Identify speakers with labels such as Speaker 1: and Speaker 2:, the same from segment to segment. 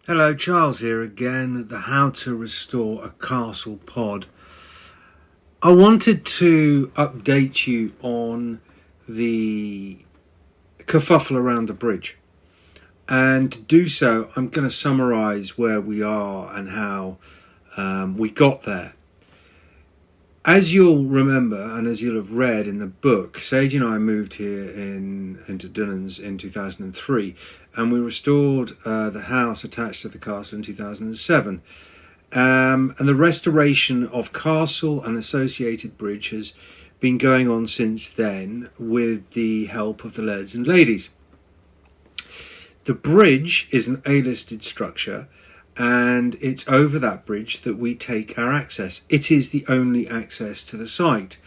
Speaker 1: Hello, Charles here again, the How to Restore a Castle pod. I wanted to update you on the kerfuffle around the bridge. And to do so, I'm going to summarise where we are and how we got there. As you'll remember, and as you'll have read in the book, Sage and I moved here into Dunans in 2003, and we restored the house attached to the castle in 2007. And the restoration of castle and associated bridge has been going on since then with the help of the lairds and ladies. The bridge is an A-listed structure, and it's over that bridge that we take our access. It is the only access to the site.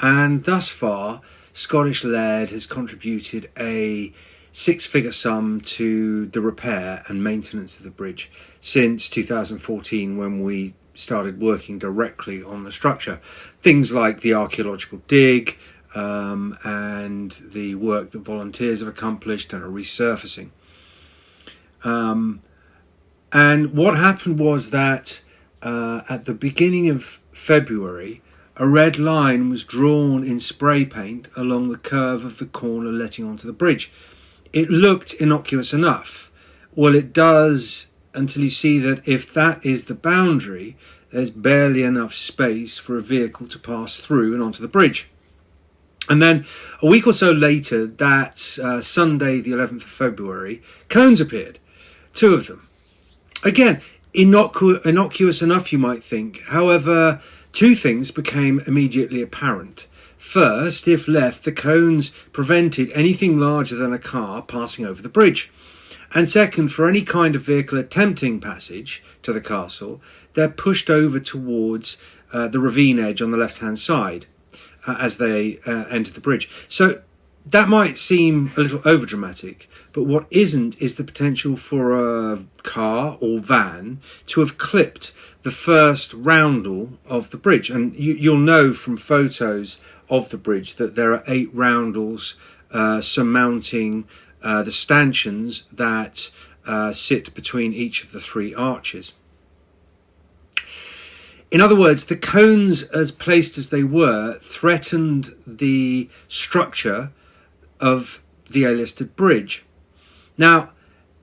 Speaker 1: And thus far, Scottish Laird has contributed a six-figure sum to the repair and maintenance of the bridge since 2014, when we started working directly on the structure. Things like the archaeological dig and the work that volunteers have accomplished and a resurfacing. And what happened was that at the beginning of February, a red line was drawn in spray paint along the curve of the corner letting onto the bridge. It looked innocuous enough. Well, it does until you see that if that is the boundary, there's barely enough space for a vehicle to pass through and onto the bridge. And then a week or so later, that Sunday, the 11th of February, cones appeared, 2 of them. Again, innocuous enough, you might think. However, 2 things became immediately apparent. First, if left, the cones prevented anything larger than a car passing over the bridge. And second, for any kind of vehicle attempting passage to the castle, they're pushed over towards the ravine edge on the left-hand side as they enter the bridge. So that might seem a little overdramatic, but what isn't is the potential for a car or van to have clipped the first roundel of the bridge. And you'll know from photos of the bridge that there are 8 roundels surmounting the stanchions that sit between each of the 3 arches. In other words, the cones, as placed as they were, threatened the structure of the A-listed bridge. Now,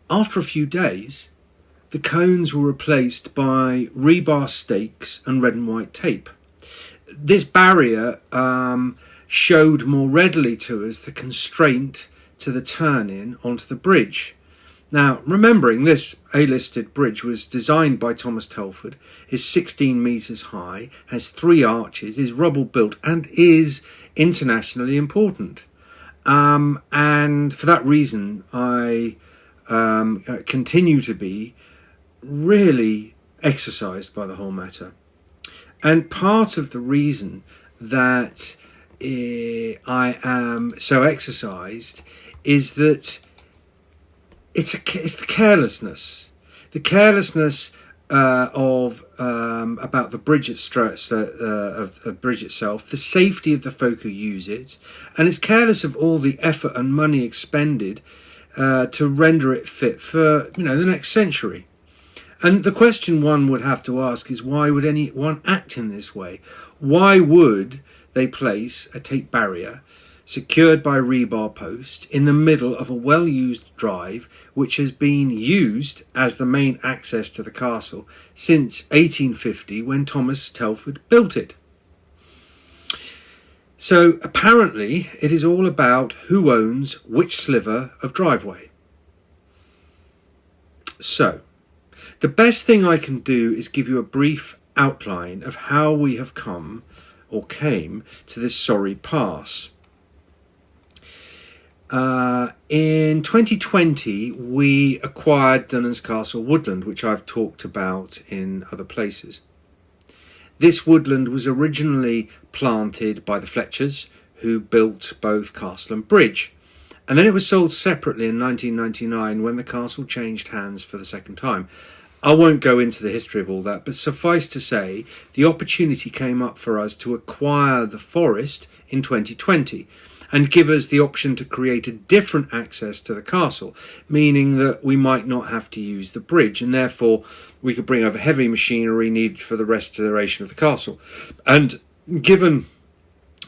Speaker 1: after a few days, the cones were replaced by rebar stakes and red and white tape. This barrier showed more readily to us the constraint to the turn-in onto the bridge. Now, remembering this A-listed bridge was designed by Thomas Telford, is 16 metres high, has 3 arches, is rubble built, and is internationally important. And for that reason, I continue to be really exercised by the whole matter. And part of the reason that I am so exercised is that it's the carelessness of about the bridge of bridge itself, the safety of the folk who use it, and it's careless of all the effort and money expended to render it fit for the next century. And the question one would have to ask is, why would anyone act in this way? Why would they place a tape barrier secured by rebar post in the middle of a well-used drive which has been used as the main access to the castle since 1850, when Thomas Telford built it? So apparently it is all about who owns which sliver of driveway. So the best thing I can do is give you a brief outline of how we have come or came to this sorry pass. In 2020, we acquired Dunans Castle woodland, which I've talked about in other places. This woodland was originally planted by the Fletchers, who built both castle and bridge. And then it was sold separately in 1999 when the castle changed hands for the second time. I won't go into the history of all that, but suffice to say, the opportunity came up for us to acquire the forest in 2020. and give us the option to create a different access to the castle, meaning that we might not have to use the bridge, and therefore we could bring over heavy machinery needed for the restoration of the castle. And given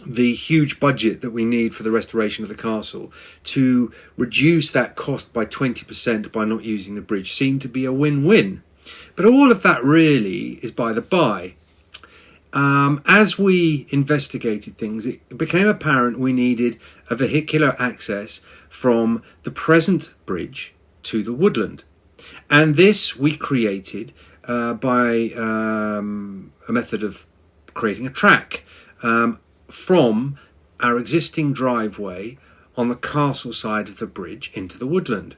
Speaker 1: the huge budget that we need for the restoration of the castle, to reduce that cost by 20% by not using the bridge seemed to be a win-win. But all of that really is by the by. As we investigated things, it became apparent we needed a vehicular access from the present bridge to the woodland. And this we created by a method of creating a track from our existing driveway on the castle side of the bridge into the woodland.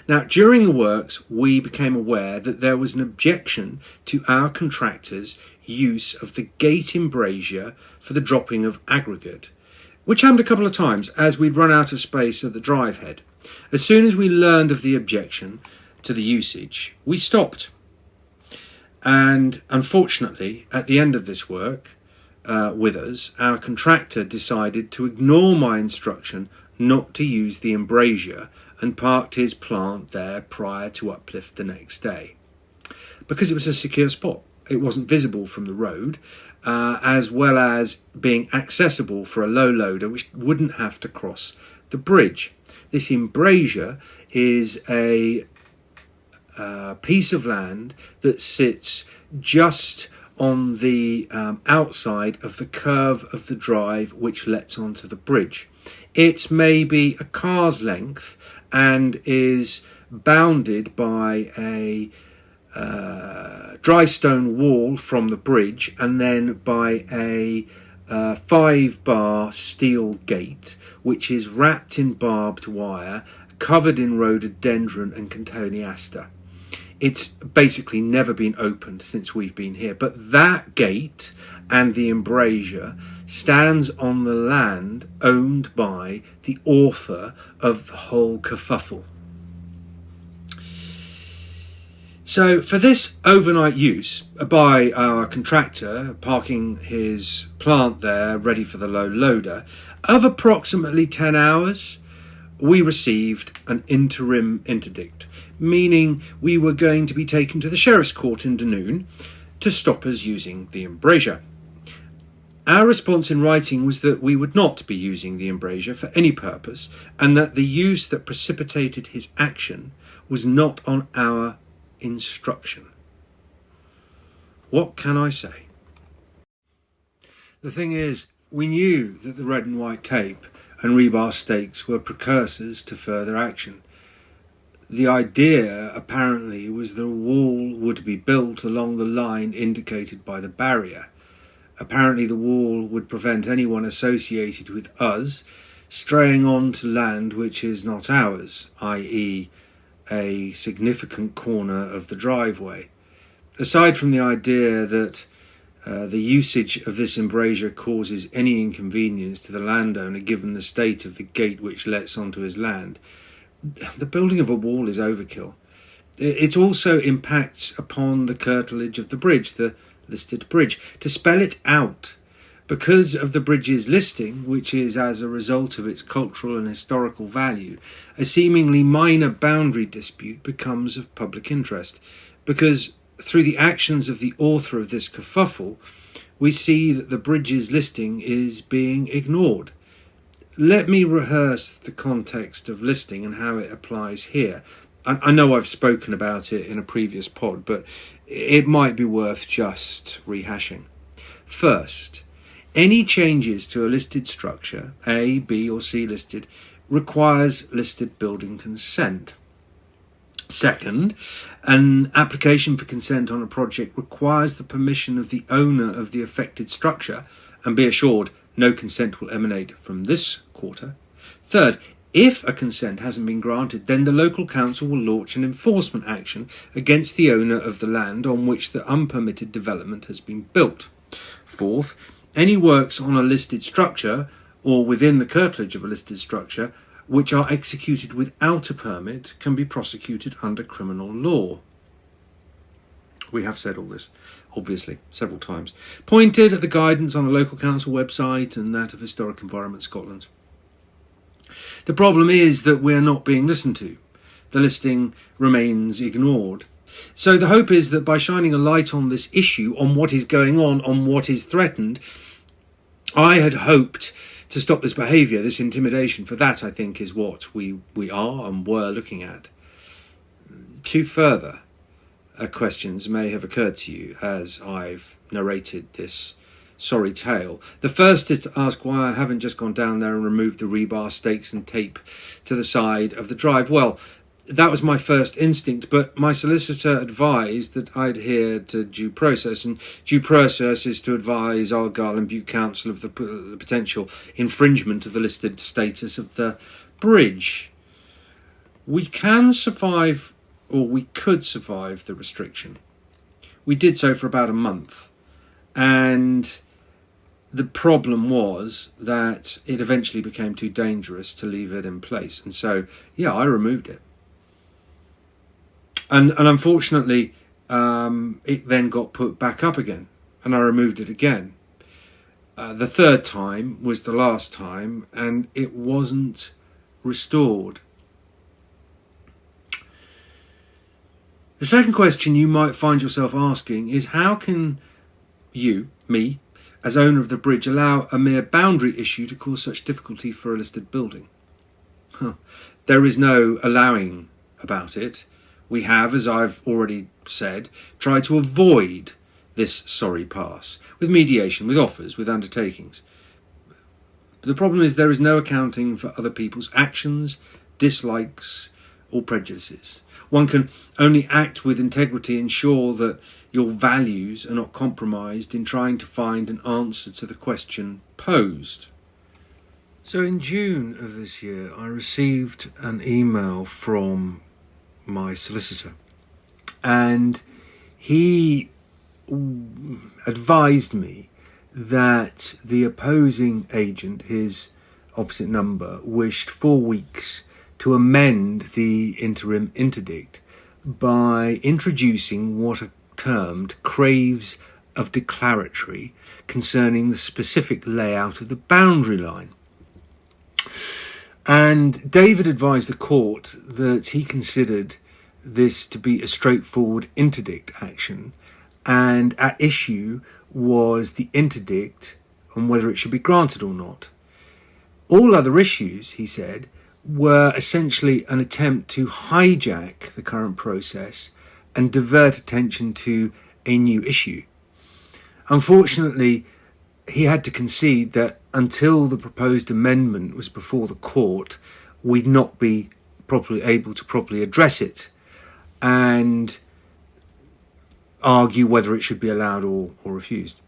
Speaker 1: Now, during the works, we became aware that there was an objection to our contractor's use of the gate embrasure for the dropping of aggregate, which happened a couple of times as we'd run out of space at the drive head. As soon as we learned of the objection to the usage, we stopped. And unfortunately, at the end of this work with us, our contractor decided to ignore my instruction not to use the embrasure and parked his plant there prior to uplift the next day. Because it was a secure spot, it wasn't visible from the road, as well as being accessible for a low loader which wouldn't have to cross the bridge. This embrasure is a piece of land that sits just on the outside of the curve of the drive which lets onto the bridge. It's maybe a car's length and is bounded by a dry stone wall from the bridge and then by a 5-bar steel gate which is wrapped in barbed wire, covered in rhododendron and cotoneaster. It's basically never been opened since we've been here, but that gate and the embrasure stands on the land owned by the author of the whole kerfuffle. So for this overnight use by our contractor parking his plant there ready for the low loader, of approximately 10 hours, we received an interim interdict, meaning we were going to be taken to the Sheriff's Court in Dunans to stop us using the embrasure. Our response in writing was that we would not be using the embrasure for any purpose and that the use that precipitated his action was not on our instruction. What can I say? The thing is, we knew that the red and white tape and rebar stakes were precursors to further action. The idea, apparently, was that a wall would be built along the line indicated by the barrier. Apparently, the wall would prevent anyone associated with us straying on to land which is not ours, i.e., a significant corner of the driveway. Aside from the idea that the usage of this embrasure causes any inconvenience to the landowner given the state of the gate which lets onto his land, the building of a wall is overkill. It also impacts upon the curtilage of the bridge, the listed bridge. To spell it out, because of the bridge's listing, which is as a result of its cultural and historical value, a seemingly minor boundary dispute becomes of public interest, because through the actions of the author of this kerfuffle, we see that the bridge's listing is being ignored. Let me rehearse the context of listing and how it applies here. I know I've spoken about it in a previous pod, but it might be worth just rehashing. First, any changes to a listed structure, A, B or C listed, requires listed building consent. Second, an application for consent on a project requires the permission of the owner of the affected structure, and be assured no consent will emanate from this quarter. Third, if a consent hasn't been granted, then the local council will launch an enforcement action against the owner of the land on which the unpermitted development has been built. Fourth, any works on a listed structure or within the curtilage of a listed structure which are executed without a permit can be prosecuted under criminal law. We have said all this, obviously, several times. Pointed at the guidance on the local council website and that of Historic Environment Scotland. The problem is that we're not being listened to. The listing remains ignored. So the hope is that by shining a light on this issue, on what is going on what is threatened, I had hoped to stop this behaviour, this intimidation. For that, I think, is what we are and were looking at. Two further questions may have occurred to you as I've narrated this sorry tale. The first is to ask why I haven't just gone down there and removed the rebar, stakes and tape to the side of the drive. Well, that was my first instinct, but my solicitor advised that I adhere to due process, and due process is to advise Argyll and Bute Council of the potential infringement of the listed status of the bridge. We can survive, or we could survive, the restriction. We did so for about a month, and the problem was that it eventually became too dangerous to leave it in place, and so, yeah, I removed it. And unfortunately, it then got put back up again, and I removed it again. The third time was the last time, and it wasn't restored. The second question you might find yourself asking is, how can you, me, as owner of the bridge, allow a mere boundary issue to cause such difficulty for a listed building? There is no allowing about it. We have, as I've already said, tried to avoid this sorry pass with mediation, with offers, with undertakings. But the problem is there is no accounting for other people's actions, dislikes or prejudices. One can only act with integrity, ensure that your values are not compromised in trying to find an answer to the question posed. So in June of this year, I received an email from my solicitor, and he advised me that the opposing agent, his opposite number, wished 4 weeks to amend the interim interdict by introducing what are termed craves of declaratory concerning the specific layout of the boundary line. And David advised the court that he considered this to be a straightforward interdict action, and at issue was the interdict and whether it should be granted or not. All other issues, he said, were essentially an attempt to hijack the current process and divert attention to a new issue. Unfortunately, he had to concede that until the proposed amendment was before the court, we'd not be properly able to properly address it and argue whether it should be allowed or refused.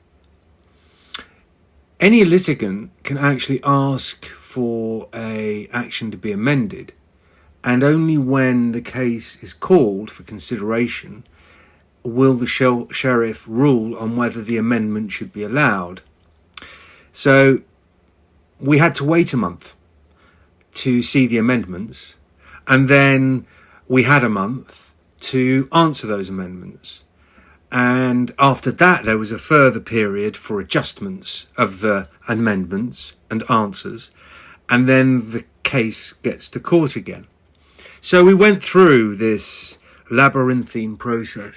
Speaker 1: Any litigant can actually ask for an action to be amended, and only when the case is called for consideration will the sheriff rule on whether the amendment should be allowed. So we had to wait a month to see the amendments, and then we had a month to answer those amendments. And after that, there was a further period for adjustments of the amendments and answers, and then the case gets to court again. So we went through this labyrinthine process,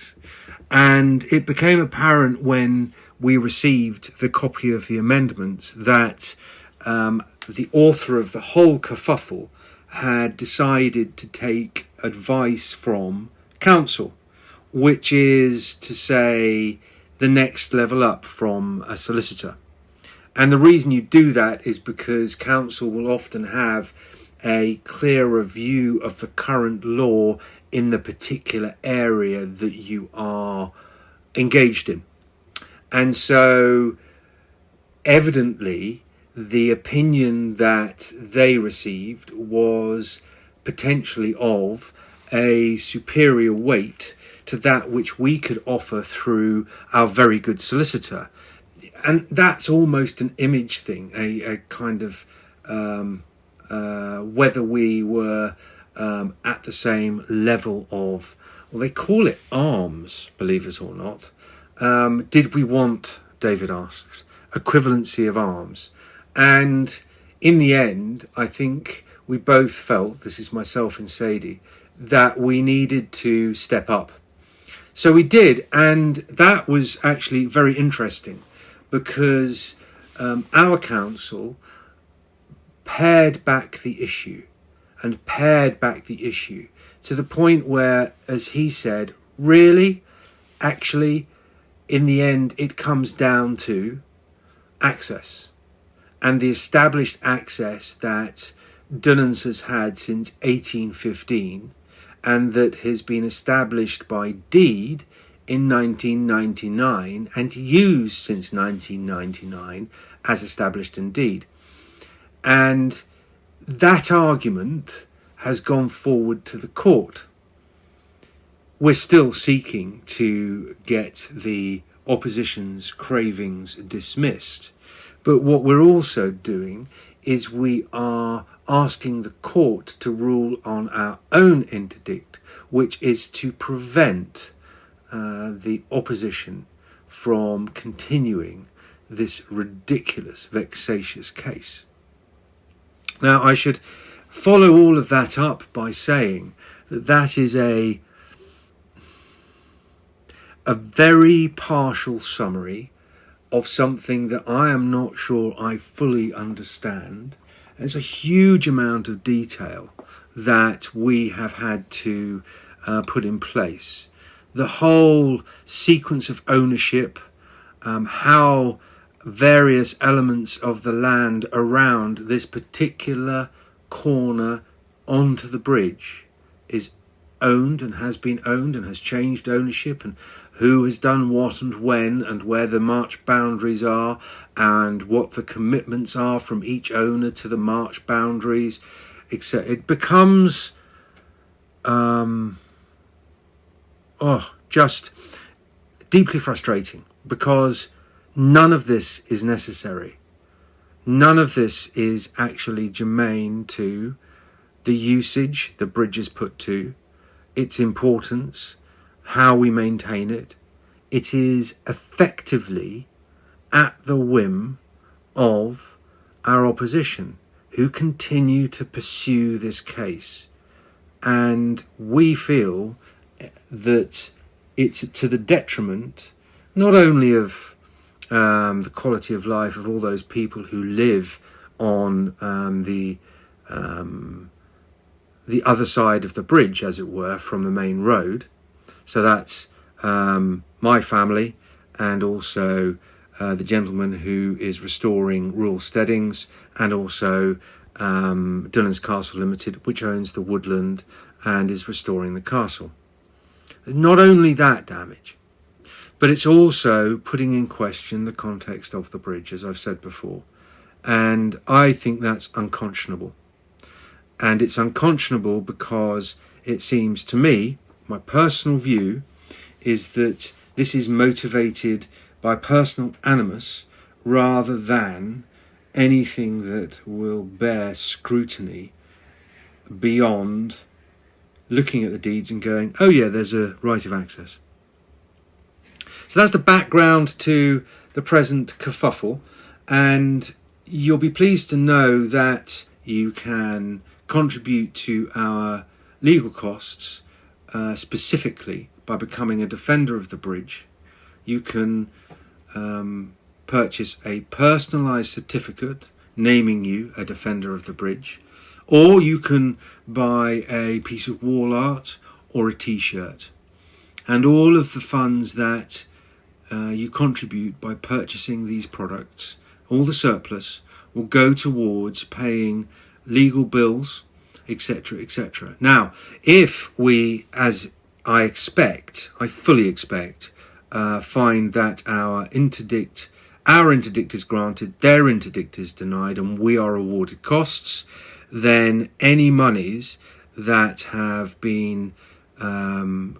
Speaker 1: and it became apparent when we received the copy of the amendments that the author of the whole kerfuffle had decided to take advice from counsel, which is to say the next level up from a solicitor. And the reason you do that is because counsel will often have a clearer view of the current law in the particular area that you are engaged in. And so evidently the opinion that they received was potentially of a superior weight to that which we could offer through our very good solicitor. And that's almost an image thing, a kind of whether we were at the same level of, well, they call it arms, believe it or not. Did we want, David asked, equivalency of arms? And in the end, I think we both felt, this is myself and Sadie, that we needed to step up. So we did, and that was actually very interesting because our council pared back the issue to the point where, as he said, really, actually, in the end, it comes down to access and the established access that Dunans has had since 1815 and that has been established by deed in 1999 and used since 1999 as established in deed. And that argument has gone forward to the court. We're still seeking to get the opposition's cravings dismissed. But what we're also doing is we are asking the court to rule on our own interdict, which is to prevent the opposition from continuing this ridiculous, vexatious case. Now, I should follow all of that up by saying that that is a very partial summary of something that I am not sure I fully understand. There's a huge amount of detail that we have had to put in place. The whole sequence of ownership, how various elements of the land around this particular corner onto the bridge is owned and has been owned and has changed ownership, and who has done what and when, and where the march boundaries are, and what the commitments are from each owner to the march boundaries, etc. It becomes just deeply frustrating because none of this is necessary. None of this is actually germane to the usage the bridge is put to, its importance, how we maintain it. It is effectively at the whim of our opposition, who continue to pursue this case. And we feel that it's to the detriment not only of the quality of life of all those people who live on the other side of the bridge, as it were, from the main road. So that's my family, and also the gentleman who is restoring rural steadings, and also Dunans Castle Limited, which owns the woodland and is restoring the castle. Not only that damage, but it's also putting in question the context of the bridge, as I've said before. And I think that's unconscionable. And it's unconscionable because it seems to me, my personal view, is that this is motivated by personal animus rather than anything that will bear scrutiny beyond looking at the deeds and going, oh yeah, there's a right of access. So that's the background to the present kerfuffle, and you'll be pleased to know that you can contribute to our legal costs specifically by becoming a defender of the bridge. You can purchase a personalised certificate naming you a defender of the bridge, or you can buy a piece of wall art or a t-shirt. And all of the funds that you contribute by purchasing these products, all the surplus, will go towards paying legal bills, etc., etc. Now, if we, as I fully expect, find that our interdict is granted, their interdict is denied, and we are awarded costs, then any monies that have been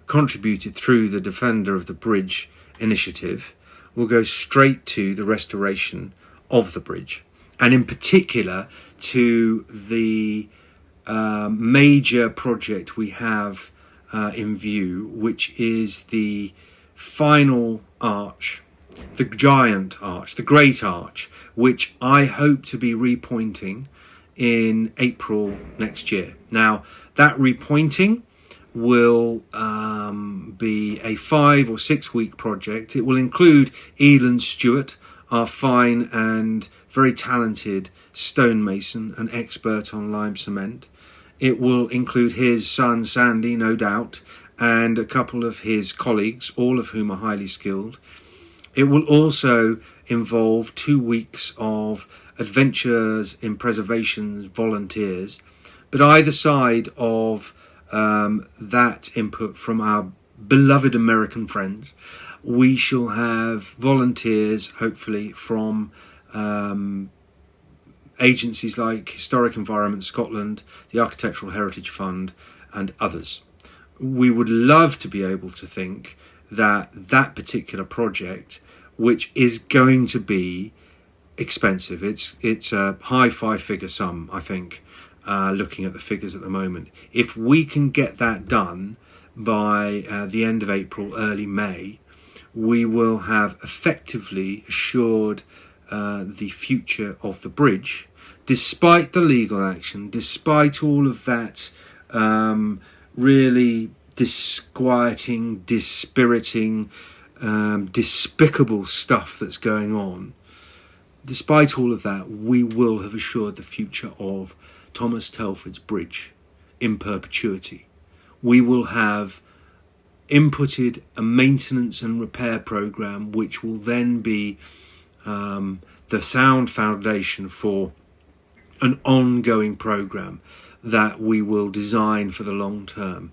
Speaker 1: contributed through the Defender of the Bridge initiative will go straight to the restoration of the bridge, and in particular to the major project we have in view, which is the final arch, the giant arch, the great arch, which I hope to be repointing in April next year. Now, that repointing will be a 5 or 6 week project. It will include Elon Stewart, our fine and very talented stonemason and expert on lime cement. It will include his son Sandy, no doubt, and a couple of his colleagues, all of whom are highly skilled. It will also involve 2 weeks of adventures in preservation volunteers, but either side of that input from our beloved American friends, we shall have volunteers, hopefully, from agencies like Historic Environment Scotland, the Architectural Heritage Fund, and others. We would love to be able to think that that particular project, which is going to be expensive, it's a high 5-figure sum, I think, looking at the figures at the moment. If we can get that done by the end of April, early May, we will have effectively assured the future of the bridge, despite the legal action, despite all of that really disquieting, dispiriting, despicable stuff that's going on. Despite all of that, we will have assured the future of Thomas Telford's bridge in perpetuity. We will have inputted a maintenance and repair program which will then be the sound foundation for an ongoing program that we will design for the long term.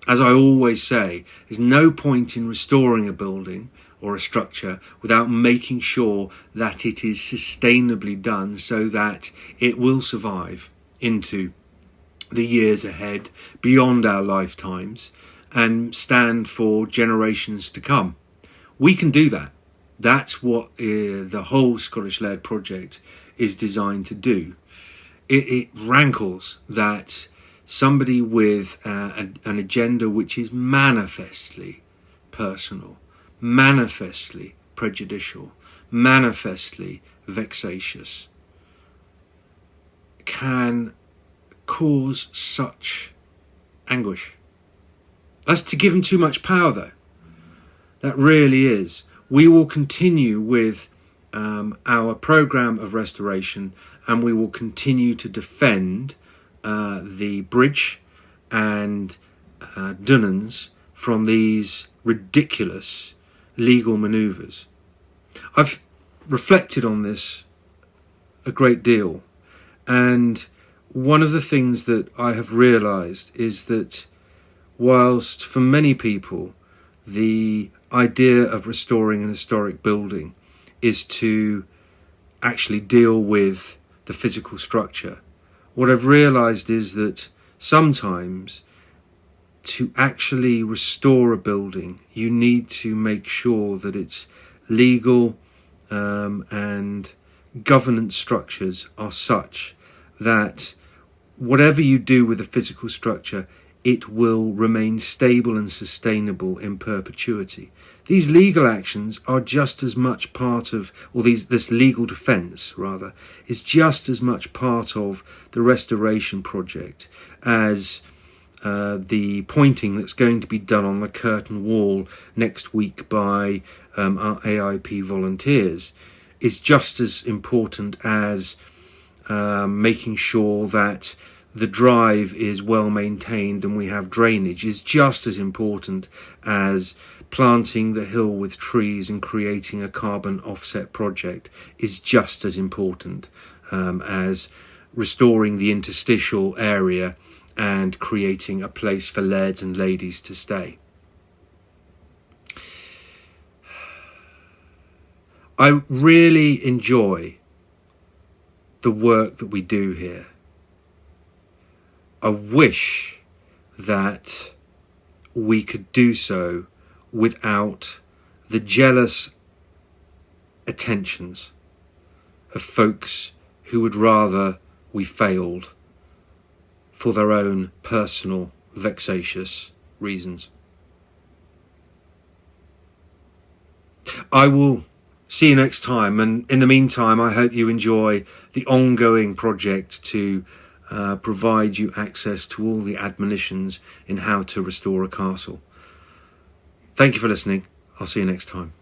Speaker 1: As I always say, there's no point in restoring a building or a structure without making sure that it is sustainably done so that it will survive into the years ahead, beyond our lifetimes, and stand for generations to come. We can do that. That's what the whole Scottish Laird project is designed to do. It rankles that somebody with an agenda which is manifestly personal, manifestly prejudicial, manifestly vexatious, can cause such anguish. That's to give him too much power, though. That really is. We will continue with our programme of restoration, and we will continue to defend the bridge and Dunans from these ridiculous legal manoeuvres. I've reflected on this a great deal, and one of the things that I have realised is that whilst for many people the idea of restoring an historic building is to actually deal with the physical structure, what I've realised is that sometimes to actually restore a building, you need to make sure that its legal and governance structures are such that whatever you do with the physical structure, it will remain stable and sustainable in perpetuity. These legal actions are just as much part of, or this legal defence, rather, is just as much part of the restoration project as the pointing that's going to be done on the curtain wall next week by our AIP volunteers is just as important as making sure that the drive is well maintained and we have drainage, is just as important as planting the hill with trees and creating a carbon offset project, is just as important as restoring the interstitial area and creating a place for lairds and ladies to stay. I really enjoy the work that we do here. I wish that we could do so without the jealous attentions of folks who would rather we failed for their own personal vexatious reasons. I will See you next time, and in the meantime I hope you enjoy the ongoing project to provide you access to all the admonitions in how to restore a castle. Thank you for listening. I'll see you next time.